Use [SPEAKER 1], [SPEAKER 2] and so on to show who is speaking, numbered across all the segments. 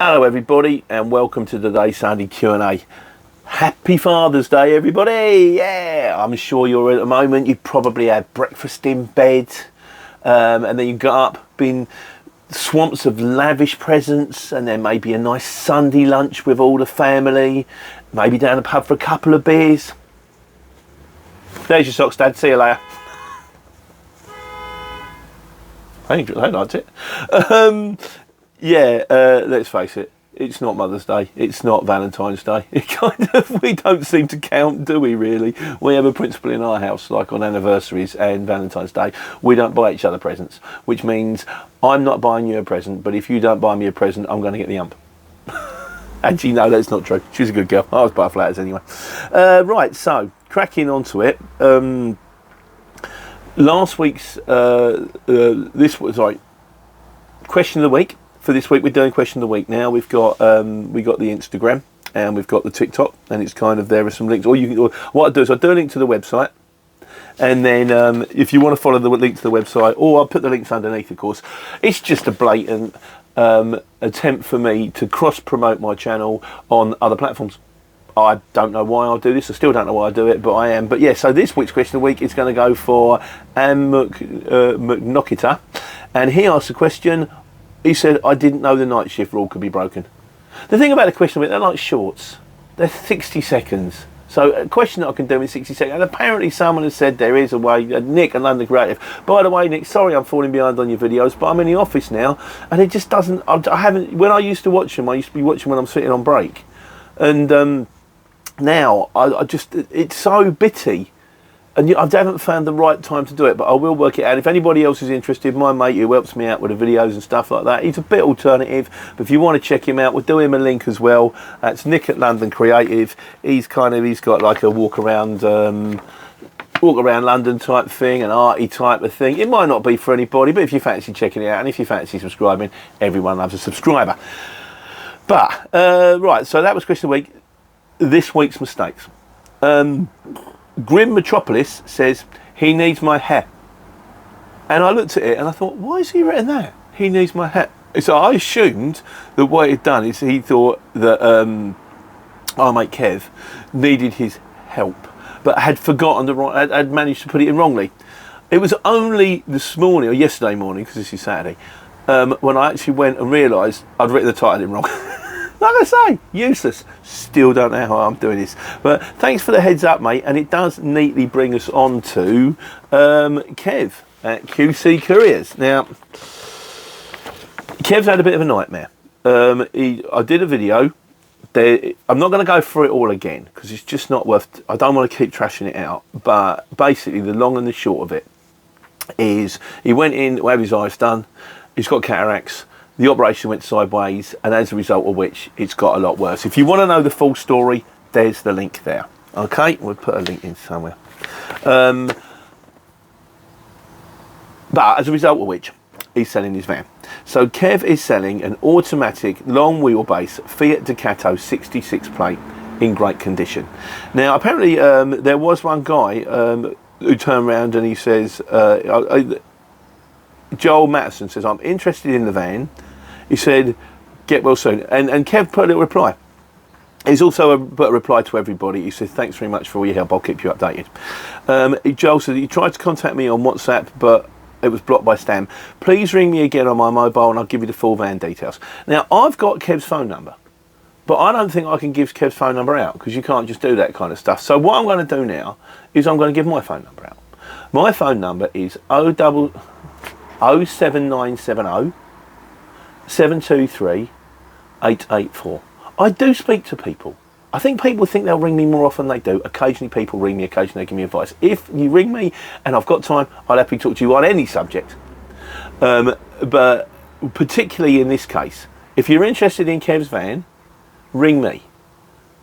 [SPEAKER 1] Hello everybody and welcome to today's Sunday Q&A. Happy Father's Day everybody! Yeah, I'm sure you're at the moment, you probably had breakfast in bed and then you got up, been swamps of lavish presents, and then maybe a nice Sunday lunch with all the family, maybe down the pub for a couple of beers. There's your socks, Dad, see you later. I liked it. Let's face it, it's not Mother's Day, it's not Valentine's Day. We don't seem to count, do we really? We have a principle in our house, like on anniversaries and Valentine's Day, we don't buy each other presents, which means I'm not buying you a present, but if you don't buy me a present, I'm going to get the ump. Actually, no, that's not true. She's a good girl. I was butterflies anyway. Right, so, cracking onto it. Last week's, question of the week. For this week, we're doing question of the week. Now we've got the Instagram and we've got the TikTok, and it's kind of, there are some links. Or what I do is I do a link to the website, and then if you want to follow the link to the website, or I'll put the links underneath, of course. It's just a blatant attempt for me to cross promote my channel on other platforms. I don't know why I'll do this. I still don't know why I do it, but I am. But yeah, so this week's question of the week is going to go for McNokita, and he asked a question. He said, I didn't know the night shift rule could be broken. The thing about the question, they're like shorts. They're 60 seconds. So a question that I can do in 60 seconds. And apparently someone has said there is a way. Nick and London Creative. By the way, Nick, sorry I'm falling behind on your videos, but I'm in the office now, and it just doesn't, I haven't, when I used to watch them, I used to be watching when I'm sitting on break. And now, I just, it's so bitty. And I haven't found the right time to do it, but I will work it out. If anybody else is interested, my mate who helps me out with the videos and stuff like that, he's a bit alternative, but if you want to check him out, we'll do him a link as well. That's Nick at London Creative. He's got like a walk around London type thing, an arty type of thing. It might not be for anybody, but if you fancy checking it out, and if you fancy subscribing, everyone loves a subscriber. But, right, so that was question of the week. This week's mistakes. Grim Metropolis says, he needs my hat. And I looked at it and I thought, why has he written that? He needs my hat. So I assumed that what he'd done is he thought that our mate Kev needed his help, but had forgotten had managed to put it in wrongly. It was only this morning, or yesterday morning, because this is Saturday, when I actually went and realised I'd written the title in wrong. Like I say, useless. Still don't know how I'm doing this. But thanks for the heads up, mate. And it does neatly bring us on to Kev at QC Couriers. Now, Kev's had a bit of a nightmare. I did a video. I'm not going to go through it all again, because it's just not worth, I don't want to keep trashing it out. But basically, the long and the short of it is he went in to have his eyes done. He's got cataracts. The operation went sideways, and as a result of which, it's got a lot worse. If you want to know the full story, there's the link there. Okay, we'll put a link in somewhere. But as a result of which, he's selling his van. So Kev is selling an automatic long wheelbase Fiat Ducato 66 plate in great condition. Now, apparently, there was one guy who turned around and he says, Joel Mattison says, I'm interested in the van. He said, get well soon. And Kev put a little reply. He's also put a reply to everybody. He says, thanks very much for all your help. I'll keep you updated. Joel said, he tried to contact me on WhatsApp, but it was blocked by Stam. Please ring me again on my mobile and I'll give you the full van details. Now, I've got Kev's phone number, but I don't think I can give Kev's phone number out, because you can't just do that kind of stuff. So what I'm going to do now is I'm going to give my phone number out. My phone number is 07970 723 884. I do speak to people. I think people think they'll ring me more often than they do. Occasionally people ring me, occasionally they give me advice. If you ring me and I've got time, I'll happily talk to you on any subject. But particularly in this case, if you're interested in Kev's van, ring me.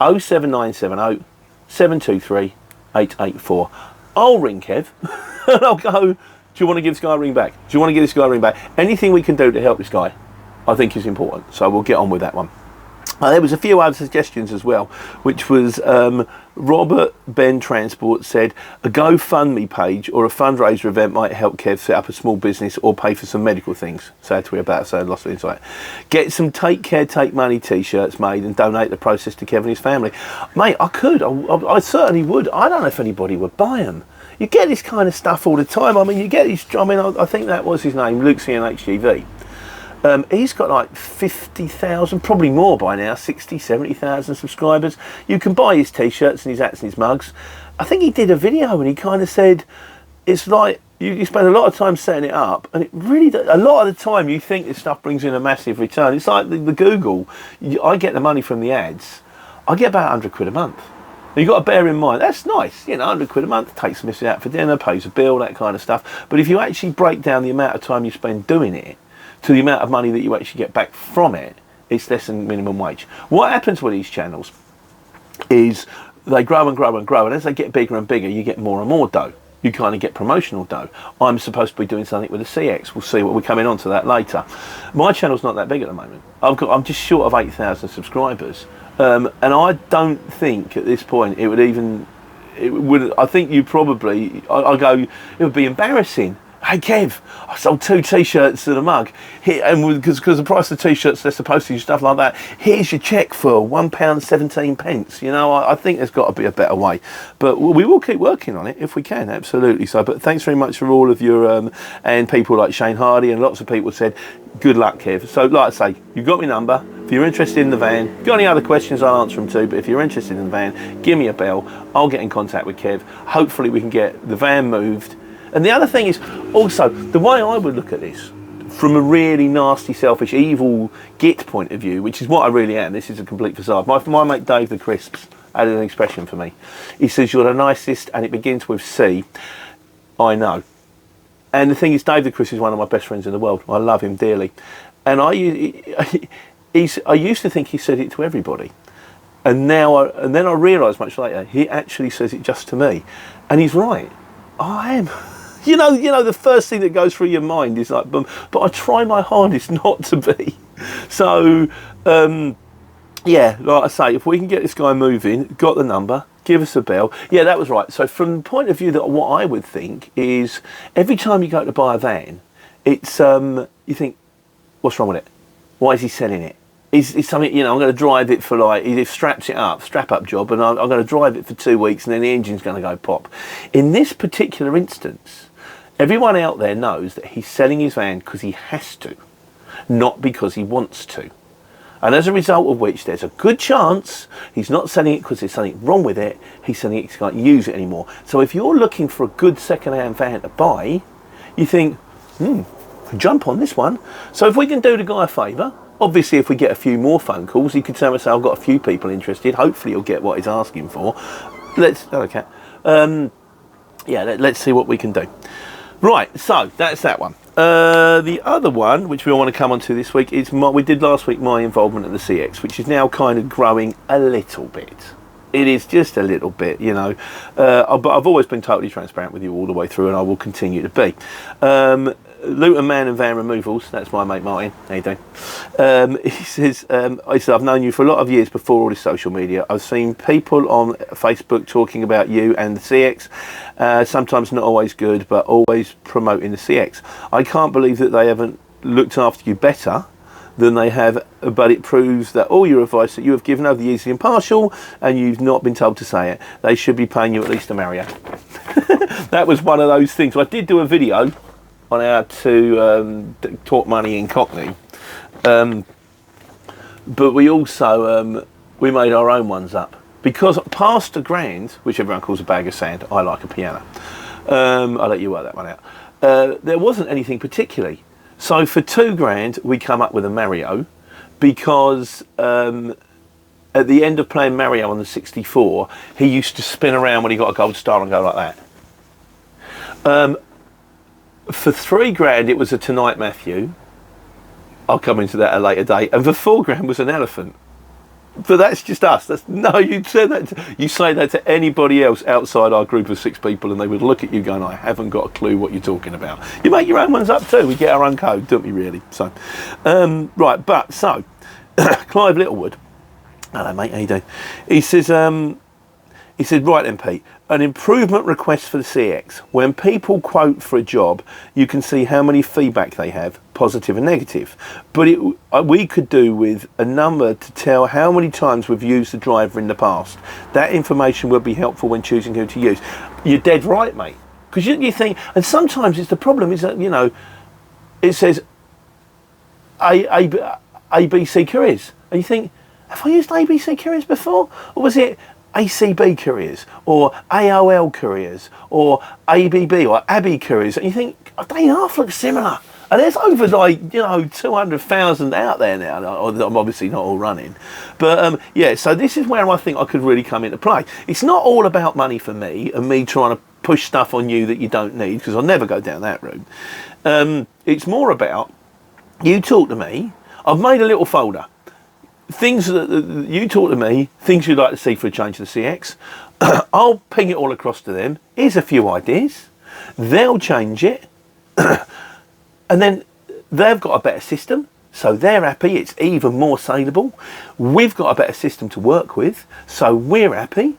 [SPEAKER 1] 07970 723 884. I'll ring Kev and I'll go, do you want to give this guy a ring back? Do you want to give this guy a ring back? Anything we can do to help this guy, I think is important. So we'll get on with that one. There was a few other suggestions as well, which was Robert Ben Transport said a GoFundMe page or a fundraiser event might help Kev set up a small business or pay for some medical things. Sad to hear about, so lots of insight. Get some Take Care, Take Money t-shirts made and donate the process to Kev and his family. Mate, I could. I certainly would. I don't know if anybody would buy them. You get this kind of stuff all the time. I mean, you get this. I mean, I think that was his name, Luke CNHGV. He's got like 50,000, probably more by now, 60, 70,000 subscribers. You can buy his t-shirts and his hats and his mugs. I think he did a video and he kind of said, it's like, you spend a lot of time setting it up, and it really does. A lot of the time you think this stuff brings in a massive return. It's like the Google. I get the money from the ads. I get about 100 quid a month. You've got to bear in mind, that's nice, 100 quid a month, takes Misc out for dinner, pays a bill, that kind of stuff. But if you actually break down the amount of time you spend doing it, to the amount of money that you actually get back from it, it's less than minimum wage. What happens with these channels is they grow and grow and grow, and as they get bigger and bigger, you get more and more dough. You kind of get promotional dough. I'm supposed to be doing something with the CX. We'll see what we're coming on to that later. My channel's not that big at the moment. I'm just short of 8,000 subscribers, and I don't think at this point it would. I think you probably. I go. It would be embarrassing. Hey Kev, I sold 2 t-shirts and a mug. Here, and because the price of the t-shirts, they're supposed to do stuff like that. Here's your cheque for £1.17. I think there's got to be a better way, but we will keep working on it if we can. Absolutely. So, but thanks very much for all of your and people like Shane Hardy and lots of people said, good luck, Kev. So, like I say, you've got my number. If you're interested in the van, got any other questions, I'll answer them too. But if you're interested in the van, give me a bell. I'll get in contact with Kev. Hopefully, we can get the van moved. And the other thing is, also, the way I would look at this, from a really nasty, selfish, evil git point of view, which is what I really am, this is a complete facade. My mate Dave the Crisps added an expression for me. He says, you're the nicest, and it begins with C. I know. And the thing is, Dave the Crisp is one of my best friends in the world. I love him dearly. And I used to think he said it to everybody. And then I realised much later, he actually says it just to me. And he's right. I am. You know, the first thing that goes through your mind is like, but I try my hardest not to be. So, yeah, like I say, if we can get this guy moving, got the number, give us a bell. Yeah, that was right. So from the point of view that what I would think is, every time you go to buy a van, it's, you think, what's wrong with it? Why is he selling it? It's something, I'm going to drive it for like, he straps it up, strap up job, and I'm going to drive it for 2 weeks and then the engine's going to go pop. In this particular instance, everyone out there knows that he's selling his van because he has to, not because he wants to. And as a result of which, there's a good chance he's not selling it because there's something wrong with it, he's selling it because he can't use it anymore. So if you're looking for a good second-hand van to buy, you think, jump on this one. So if we can do the guy a favour, obviously if we get a few more phone calls, he could tell us, I've got a few people interested, hopefully he'll get what he's asking for. Let's see what we can do. Right, so that's that one. The other one, which we want to come on to this week, is we did last week, my involvement in the CX, which is now kind of growing a little bit. It is just a little bit, but I've always been totally transparent with you all the way through, and I will continue to be. Luton Man and Van Removals, that's my mate Martin. How you doing? He says, I've known you for a lot of years before all this social media. I've seen people on Facebook talking about you and the CX, sometimes not always good, but always promoting the CX. I can't believe that they haven't looked after you better than they have, but it proves that all your advice that you have given over the years is impartial and you've not been told to say it. They should be paying you at least a Mario. That was one of those things. So I did do a video on how to talk money in Cockney, but we also we made our own ones up, because past £1,000, which everyone calls a bag of sand, I like a piano. I'll let you work that one out. There wasn't anything particularly, so for £2,000 we come up with a Mario, because at the end of playing Mario on the 64, he used to spin around when he got a gold star and go like that. For £3,000 it was a Tonight Matthew. I'll come into that at a later date. And for £4,000 was an elephant. But that's just us. You say that to anybody else outside our group of 6 people, and they would look at you going, I haven't got a clue what you're talking about. You make your own ones up too. We get our own code, don't we really? So, right, but so Clive Littlewood Hello, mate. How you doing? He says, right then, Pete, an improvement request for the CX. When people quote for a job, you can see how many feedback they have, positive and negative. But we could do with a number to tell how many times we've used the driver in the past. That information would be helpful when choosing who to use. You're dead right, mate. Because you think, and sometimes it's the problem is that, it says ABC Couriers. And you think, have I used ABC Couriers before? Or was it ACB Couriers? Or AOL Couriers? Or ABB or ABBY Couriers? And you think, they half look similar. And there's over 200,000 out there now. I'm obviously not all running. But yeah, so this is where I think I could really come into play. It's not all about money for me and me trying to push stuff on you that you don't need, because I'll never go down that route. It's more about, you talk to me, I've made a little folder. Things that you talk to me, things you'd like to see for a change to the CX. I'll ping it all across to them. Here's a few ideas. They'll change it. And then they've got a better system. So they're happy. It's even more saleable. We've got a better system to work with. So we're happy.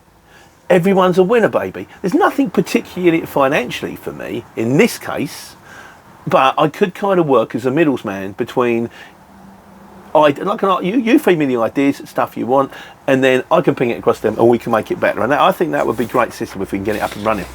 [SPEAKER 1] Everyone's a winner, baby. There's nothing particularly financially for me in this case. But I could kind of work as a middleman between... you feed me the ideas, stuff you want, and then I can ping it across them, and we can make it better. And I think that would be a great system if we can get it up and running.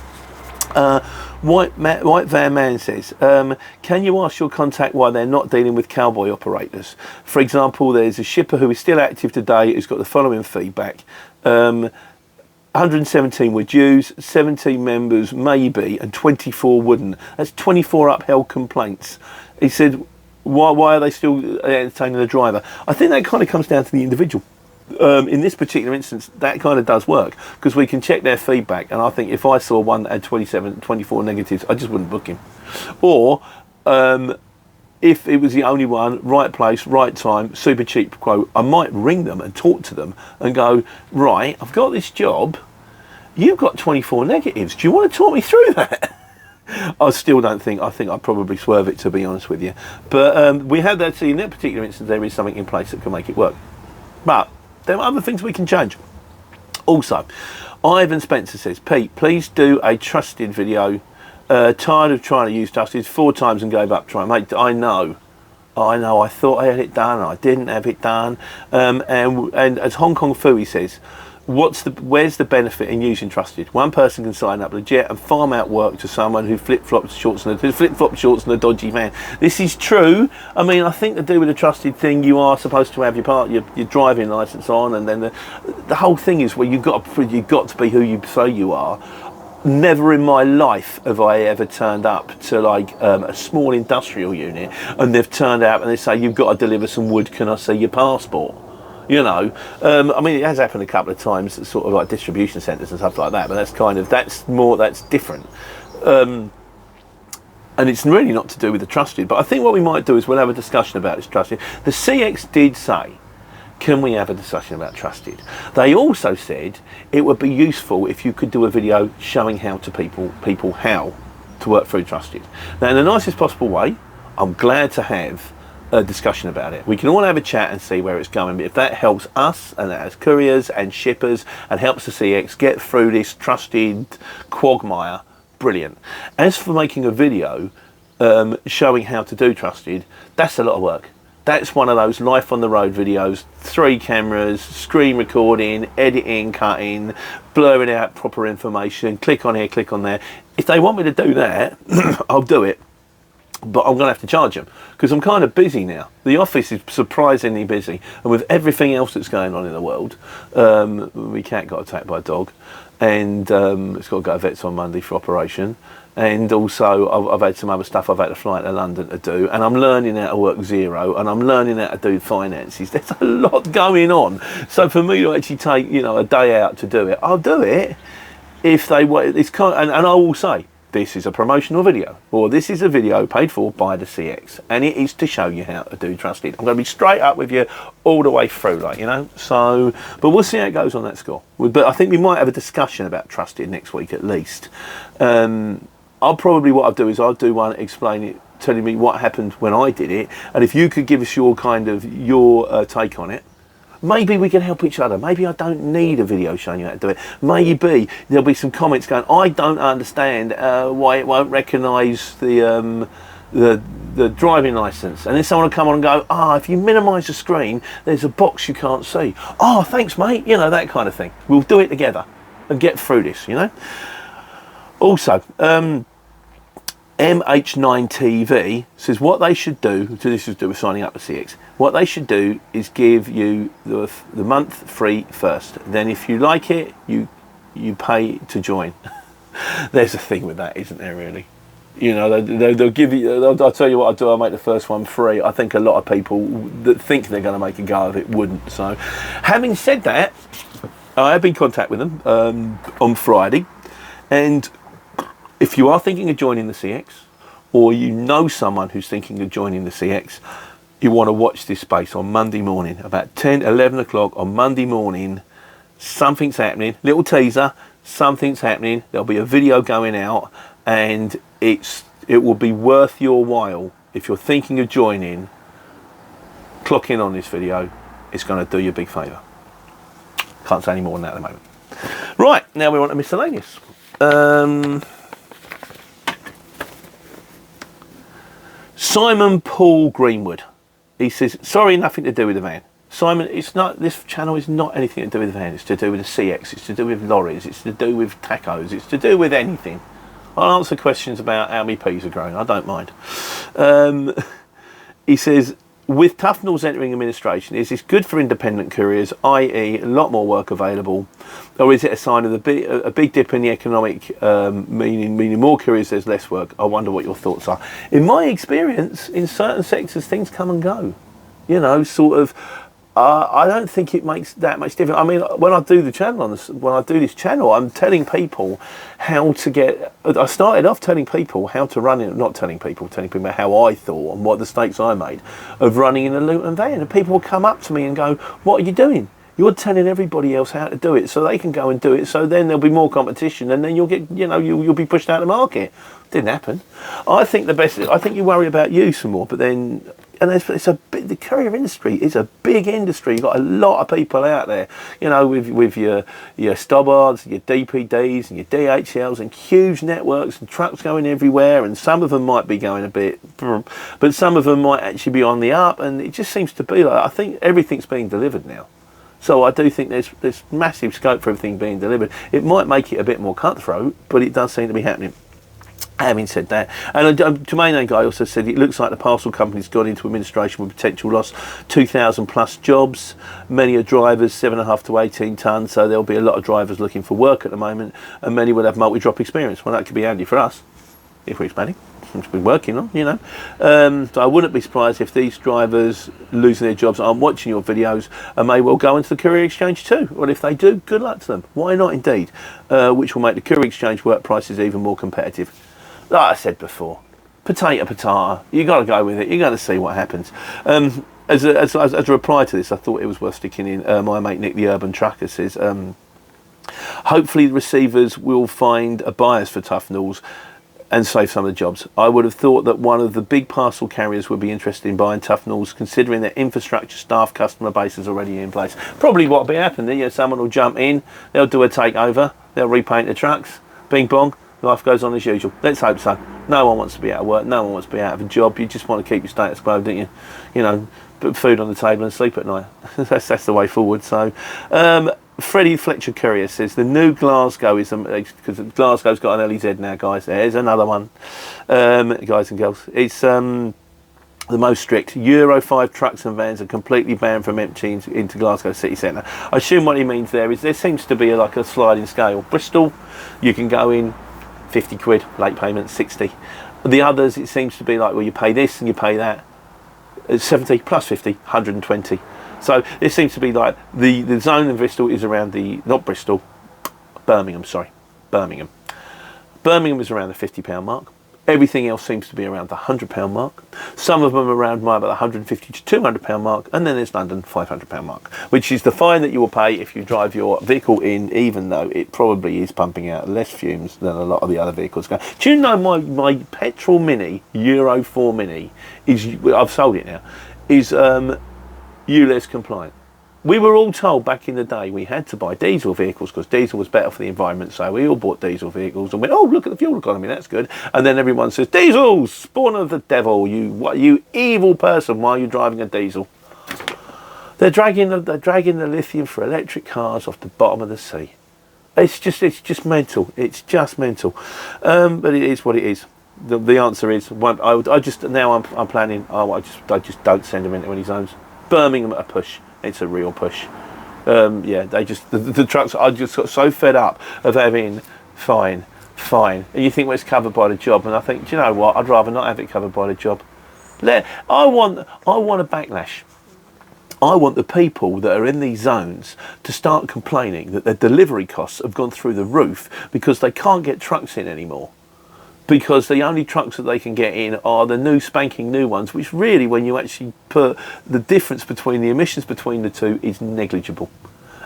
[SPEAKER 1] White Van Man says, can you ask your contact why they're not dealing with cowboy operators? For example, there's a shipper who is still active today who's got the following feedback. 117 were Jews, 17 members maybe, and 24 wouldn't. That's 24 upheld complaints. He said, why are they still entertaining the driver? I think that kind of comes down to the individual. In this particular instance, that kind of does work, because we can check their feedback, and I think if I saw one that had 24 negatives, I just wouldn't book him. Or if it was the only one, right place, right time, super cheap quote, I might ring them and talk to them and go, right, I've got this job, you've got 24 negatives, do you want to talk me through that? I still don't think, I think I'd probably swerve it, to be honest with you. But we had that, in that particular instance, there is something in place that can make it work. But there are other things we can change. Also, Ivan Spencer says, Pete, please do a trusted video. Tired of trying to use trusted 4 times and gave up trying. Mate, I know. I thought I had it done. I didn't have it done. And as Hong Kong Fooey says, where's the benefit in using trusted? One person can sign up legit and farm out work to someone who flip-flops shorts and a dodgy van. This is true. I mean, I think to do with the trusted thing, you are supposed to have your driving license on, and then the whole thing is where you've got to be who you say you are. Never in my life have I ever turned up to like a small industrial unit and they've turned out and they say, you've got to deliver some wood, can I see your passport? I mean, it has happened a couple of times at sort of like distribution centres and stuff like that, but that's different. And it's really not to do with the trusted, but I think what we might do is we'll have a discussion about this trusted. The CX did say, can we have a discussion about trusted? They also said it would be useful if you could do a video showing how to people how to work through trusted. Now, in the nicest possible way, I'm glad to have a discussion about it. We can all have a chat and see where it's going, but if that helps us and as couriers and shippers and helps the CX get through this trusted quagmire, brilliant. As for making a video showing how to do trusted, that's a lot of work. That's one of those life on the road videos, 3 cameras, screen recording, editing, cutting, blurring out proper information, click on here, click on there. If they want me to do that, I'll do it. But I'm going to have to charge them because I'm kind of busy now. The office is surprisingly busy, and with everything else that's going on in the world, my cat got attacked by a dog, and it's got to go to vets on Monday for operation. And also I've had some other stuff I've had to fly to London to do, and I'm learning how to work Zero, and I'm learning how to do finances. There's a lot going on, so for me to actually take a day out to do it, I'll do it if they want. It's and I will say this is a promotional video, or this is a video paid for by the CX, and it is to show you how to do trusted. I'm going to be straight up with you all the way through, so, but we'll see how it goes on that score. But I think we might have a discussion about trusted next week at least. What I'll do is I'll do one explaining it, telling me what happened when I did it, and if you could give us your take on it, maybe we can help each other. Maybe I don't need a video showing you how to do it. Maybe there'll be some comments going, I don't understand why it won't recognise the driving licence, and then someone will come on and go, if you minimise the screen, there's a box you can't see. Thanks mate, you know, that kind of thing. We'll do it together and get through this, you know. Also, MH9TV says what they should do, so this is to do with signing up to CX, what they should do is give you the month free first, then if you like it, you pay to join. There's a thing with that, isn't there, really? You know, they'll give you, I'll tell you what I'll do, I'll make the first one free. I think a lot of people that think they're going to make a go of it wouldn't. So, having said that, I have been in contact with them on Friday, and if you are thinking of joining the CX, or you know someone who's thinking of joining the CX, you want to watch this space on Monday morning, about 10, 11 o'clock on Monday morning. Something's happening, little teaser, something's happening, there'll be a video going out, and it will be worth your while. If you're thinking of joining, clock in on this video. It's going to do you a big favour. Can't say any more than that at the moment. Right, now we're on to miscellaneous. Simon Paul Greenwood, he says, sorry, nothing to do with the van. Simon, it's not, this channel is not anything to do with the van. It's to do with the CX, it's to do with lorries, it's to do with tacos, it's to do with anything. I'll answer questions about how many peas are growing, I don't mind. He says, with Tufnell's entering administration, is this good for independent couriers, i.e. a lot more work available, or is it a sign of a big dip in the economic, meaning more couriers, there's less work? I wonder what your thoughts are. In my experience, in certain sectors, things come and go. You know, sort of, I don't think it makes that much difference. I mean, when I do the channel when I do this channel, I'm telling people how to get. I started off telling people how to run it, not telling people about how I thought and what the mistakes I made of running in a Luton van. And people will come up to me and go, "What are you doing? You're telling everybody else how to do it, so they can go and do it. So then there'll be more competition, and then you'll get, you know, you'll be pushed out of the market." Didn't happen. I think the best. I think you worry about you some more, but then. And the courier industry is a big industry. You've got a lot of people out there, you know, with your Stobbards, your DPDs and your DHLs and huge networks and trucks going everywhere. And some of them might be going a bit, but some of them might actually be on the up. And it just seems to be like, I think everything's being delivered now. So I do think there's massive scope for everything being delivered. It might make it a bit more cutthroat, but it does seem to be happening. Having said that, and a Domain guy also said it looks like the parcel company's gone into administration with potential loss, 2,000 plus jobs, many are drivers, 7.5 to 18 tonnes, so there'll be a lot of drivers looking for work at the moment, and many will have multi-drop experience. Well, that could be handy for us, if we're expanding, which we're working on, you know. So I wouldn't be surprised if these drivers losing their jobs aren't watching your videos and may well go into the Courier Exchange too. Well, if they do, good luck to them. Why not indeed? Which will make the Courier Exchange work prices even more competitive. Like I said before, potato, you got to go with it. You got to see what happens. As a reply to this, I thought it was worth sticking in. My mate Nick, the Urban Trucker, says, hopefully the receivers will find a buyers for Tufnells and save some of the jobs. I would have thought that one of the big parcel carriers would be interested in buying Tufnells, considering their infrastructure, staff, customer base is already in place. Probably what will be happening, you know, someone will jump in, they'll do a takeover, they'll repaint the trucks, bing bong, life goes on as usual. Let's hope so. No one wants to be out of work. No one wants to be out of a job. You just want to keep your status quo, don't you? You know, put food on the table and sleep at night. that's the way forward. So, Freddie Fletcher Courier says the new Glasgow is because Glasgow's got an LEZ now, guys. There's another one, guys and girls. It's the most strict. Euro 5 trucks and vans are completely banned from emptying into Glasgow city centre. I assume what he means there is there seems to be like a sliding scale. Bristol, you can go in. 50 quid, late payment, 60. The others, it seems to be like, well, you pay this and you pay that. It's 70 plus 50, 120. So it seems to be like the zone in Bristol is around Birmingham is around the £50 mark. Everything else seems to be around the £100 mark. Some of them are around about the £150 to £200 mark, and then there's London, £500 mark, which is the fine that you will pay if you drive your vehicle in, even though it probably is pumping out less fumes than a lot of the other vehicles go. Do you know my petrol Mini, Euro 4 Mini, is, I've sold it now, is ULEZ compliant. We were all told back in the day we had to buy diesel vehicles because diesel was better for the environment, so we all bought diesel vehicles and went, oh, look at the fuel economy, that's good. And then everyone says, diesel, spawn of the devil, you evil person, why are you driving a diesel? They're dragging the lithium for electric cars off the bottom of the sea. It's just mental. It's just mental. But it is what it is. The answer is I'm planning. I just don't send them into any zones. Birmingham at a push. It's a real push. Yeah, the trucks. I just got so fed up of having fine. And you think, well, it's covered by the job, and I think, do you know what? I'd rather not have it covered by the job. I want a backlash. I want the people that are in these zones to start complaining that their delivery costs have gone through the roof because they can't get trucks in anymore. Because the only trucks that they can get in are the new spanking new ones, which really, when you actually put the difference between the emissions between the two, is negligible.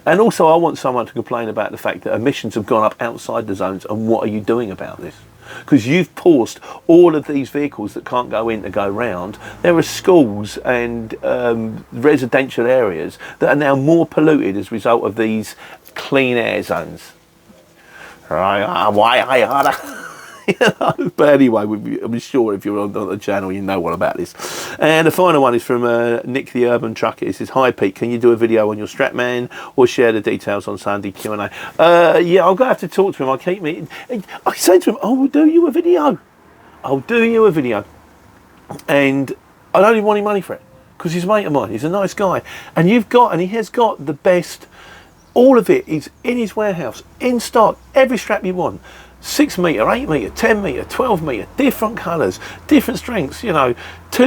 [SPEAKER 1] And also I want someone to complain about the fact that emissions have gone up outside the zones, and what are you doing about this? Because you've forced all of these vehicles that can't go in to go round. There are schools and residential areas that are now more polluted as a result of these clean air zones. But anyway, I'm sure if you're on the channel you know all about this. And the final one is from Nick the Urban Trucker. It says, hi Pete, can you do a video on your Strapman or share the details on Sunday Q&A? Yeah, I'm going to have to talk to him. I say to him, I will do you a video. I'll do you a video. And I don't even want any money for it because he's a mate of mine. He's a nice guy. And he has got the best, all of it is in his warehouse, in stock, every strap you want. 6 metre, 8 metre, 10 metre, 12 metre, different colours, different strengths, 2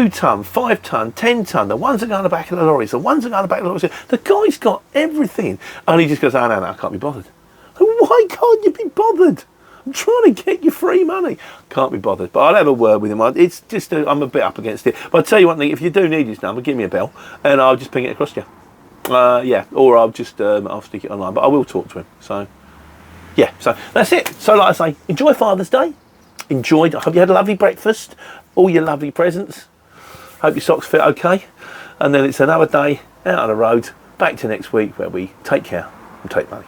[SPEAKER 1] tonne, 5 tonne, 10 tonne, the ones that go on the back of the lorries, the ones that go on the back of the lorries. The guy's got everything. And he just goes, oh, no, I can't be bothered. Why can't you be bothered? I'm trying to get you free money. Can't be bothered. But I'll have a word with him. It's just, I'm a bit up against it. But I'll tell you one thing, if you do need his number, give me a bell and I'll just ping it across to you. Yeah, or I'll just, I'll stick it online. But I will talk to him, so... yeah, so that's it. So like I say, enjoy Father's Day. I hope you had a lovely breakfast. All your lovely presents. Hope your socks fit okay. And then it's another day out on the road. Back to next week where we take care and take money.